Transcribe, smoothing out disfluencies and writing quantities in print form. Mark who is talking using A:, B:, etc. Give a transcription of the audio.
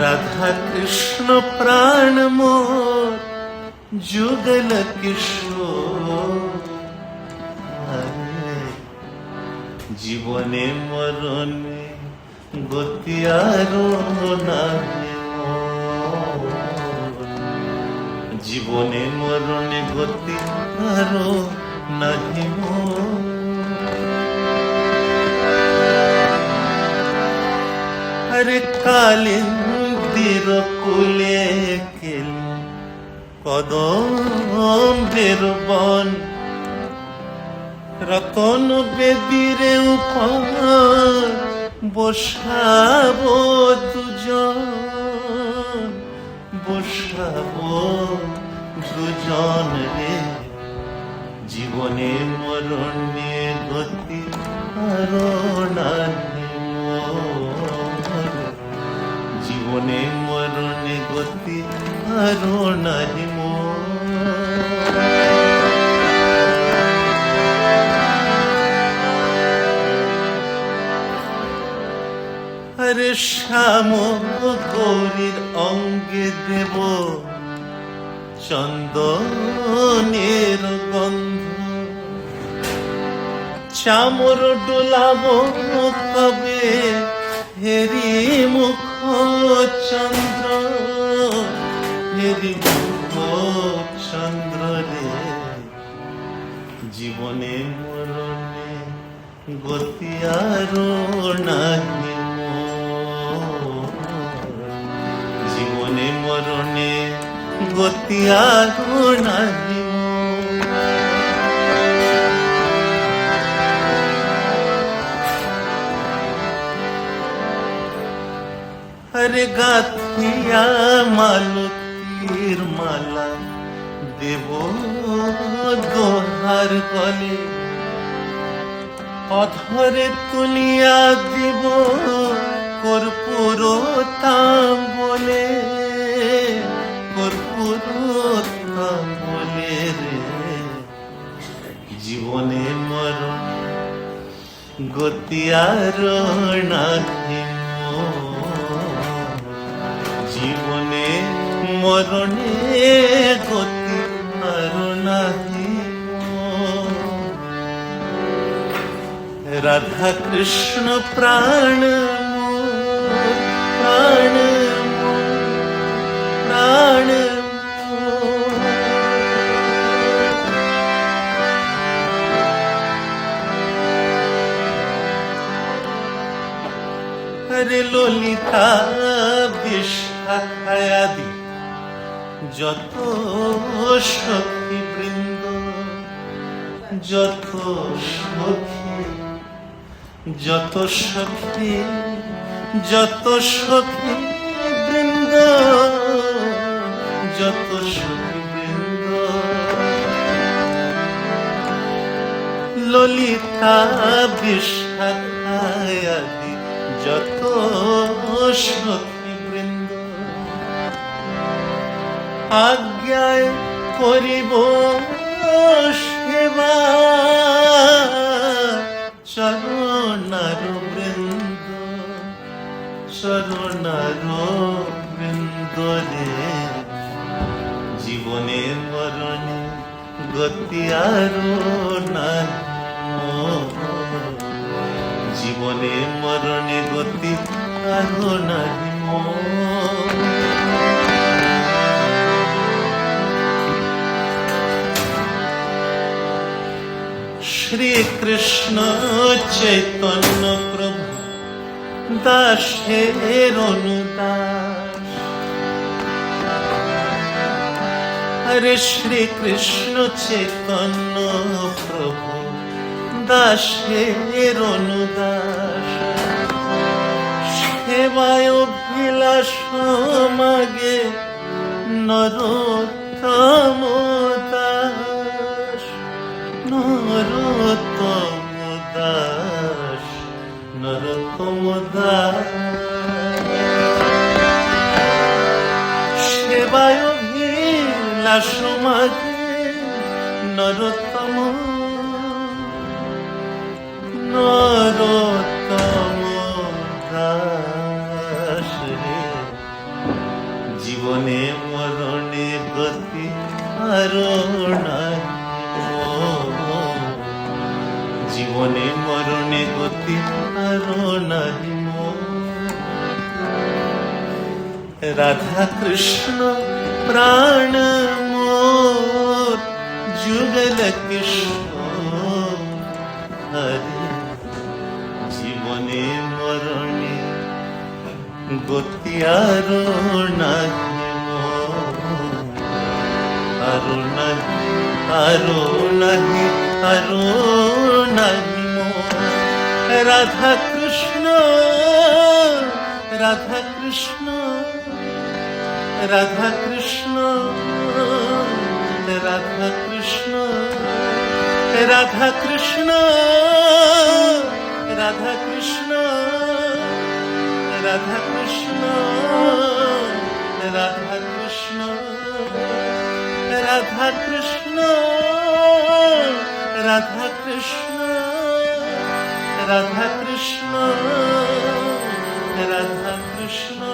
A: রাধা কৃষ্ণ প্রাণ মোর যুগল কিশোর, জীবনে মরণে গতি আরো নাহি মোর, জীবনে মরণে গতি আরো নাহি মোর। আরে কালিন্দির কুলে কেলি কদম্বের বন, রতন বেদিরে উপর বসাবো দুজন, বসাবো দুজন রে, জীবনে মরণে গতি আরো নাহি মোর, জীবনে মরণে গতি আরো নাহি মোর। আরে শ্যাম গৌরীর অঙ্গে দেব চন্দনের গন্ধ, চামর ডোলাব কবে হেরি মুখ চন্দ্র, হেরি মুখ চন্দ্র রে, জীবনে মরণে গতি আরো নাহি মোর, জীবনে মরণে গতি আরো নাহি মোর। আরে গাথিয়া মালতীর মালা দেব দোহার গলে, অধরে তুলিয়া দিব কর্পূর তাম্বলে, কর্পূর তাম্বলে রে, জীবনে মরণ গতি আরো নাহি মোর, জীবনে মরণে গতি আরো নাহি মোর। রাধা কৃষ্ণ প্রাণ মোর, প্রাণ মোর, প্রাণ মোর। আরে ললিতা বিশাখায়াদি যত সখী বৃন্দ, যত সখী, যত সখী, যত সখী বৃন্দ, যত সখী বৃন্দ, ললিতা বিশাখায়াদি যত সখী বৃন্দ, আজ্ঞায় করিব সেবা চরণার বৃন্দ, চরণার বৃন্দ রে, জীবনে মরণে গতি আরো নাহি মোর, জীবনে মরণে গতি আরো নাহি মোর। শ্রী কৃষ্ণ চৈতন্য প্রভু দাসের অনুদাস, হরে শ্রী কৃষ্ণ চৈতন্য প্রভু দাসের অনুদাস, সেবায় অভিলাষ মাগে নরোত্তম দাস, নরোত্তম দাস, নরোত্তম দাস, সেবায় অভিলাষ মাগে নরোত্তম, নরোত্তম দাস রে, নাহি মোর। রাধা কৃষ্ণ প্রাণ মোর যুগল কিশোর। হরে জীবনে মরণে গতি আরো নাহি মোর। আরো নাহি, আরো নাহি, আরো নাহি মোর। রাধা কৃষ্ণ, রাধা কৃষ্ণ, রাধা কৃষ্ণ, রাধা কৃষ্ণ, রাধা কৃষ্ণ, রাধা কৃষ্ণ, রাধা কৃষ্ণ, রাধা কৃষ্ণ, রাধা কৃষ্ণ, রাধা কৃষ্ণ, রাধা কৃষ্ণ, রাধা কৃষ্ণ।